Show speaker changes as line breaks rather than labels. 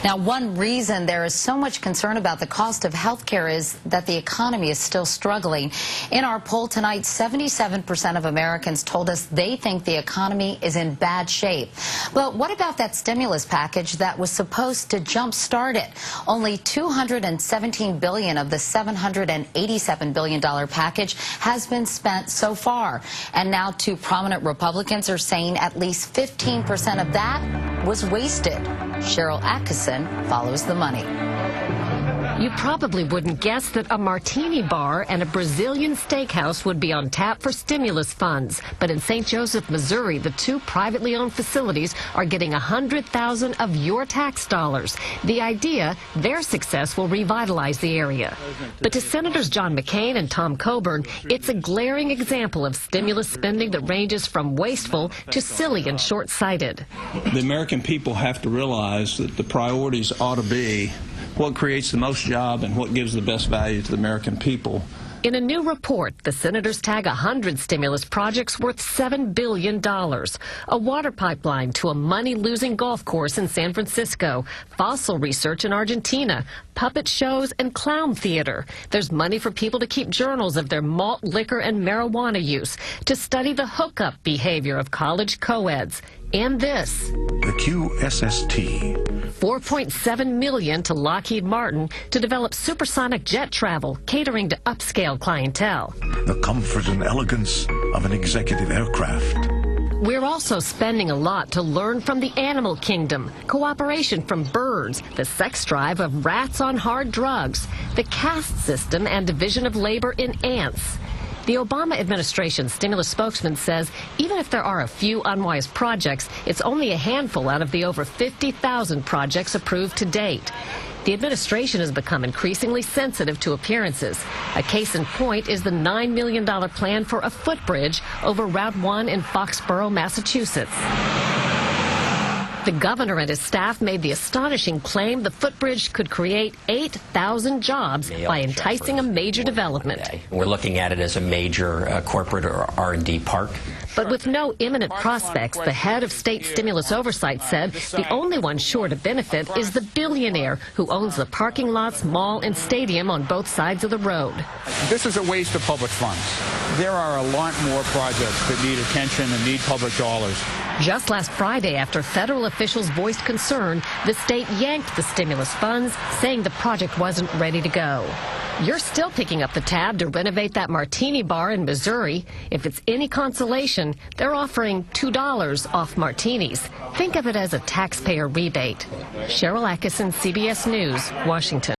Now, one reason there is so much concern about the cost of health care is that the economy is still struggling. In our poll tonight, 77% of Americans told us they think the economy is in bad shape. But what about that stimulus package that was supposed to jumpstart it? Only $217 billion of the $787 billion package has been spent so far. And now two prominent Republicans are saying at least 15% of that was wasted. Cheryl Atkinson follows the money.
You probably wouldn't guess that a martini bar and a Brazilian steakhouse would be on tap for stimulus funds. But in St. Joseph, Missouri, the two privately owned facilities are getting $100,000 of your tax dollars. The idea, their success will revitalize the area. But to Senators John McCain and Tom Coburn, it's a glaring example of stimulus spending that ranges from wasteful to silly and short-sighted.
The American people have to realize that the priorities ought to be what creates the most job and what gives the best value to the American people.
In a new report, the senators tag 100 stimulus projects worth $7 billion. A water pipeline to a money-losing golf course in San Francisco, fossil research in Argentina, puppet shows and clown theater. There's money for people to keep journals of their malt liquor and marijuana use, to study the hookup behavior of college co-eds. And this.
The QSST.
$4.7 million to Lockheed Martin to develop supersonic jet travel, catering to upscale clientele.
The comfort and elegance of an executive aircraft.
We're also spending a lot to learn from the animal kingdom, cooperation from birds, the sex drive of rats on hard drugs, the caste system and division of labor in ants. The Obama administration stimulus spokesman says even if there are a few unwise projects, it's only a handful out of the over 50,000 projects approved to date. The administration has become increasingly sensitive to appearances. A case in point is the $9 million plan for a footbridge over Route 1 in Foxborough, Massachusetts. The governor and his staff made the astonishing claim the footbridge could create 8,000 jobs by enticing a major development.
We're looking at it as a major corporate or R&D park.
But with no imminent prospects, the head of state stimulus oversight said the only one sure to benefit is the billionaire who owns the parking lots, mall, and stadium on both sides of the road.
This is a waste of public funds. There are a lot more projects that need attention and need public dollars.
Just last Friday, after federal officials voiced concern, the state yanked the stimulus funds, saying the project wasn't ready to go. You're still picking up the tab to renovate that martini bar in Missouri. If it's any consolation, they're offering $2 off martinis. Think of it as a taxpayer rebate. Cheryl Atkinson, CBS News, Washington.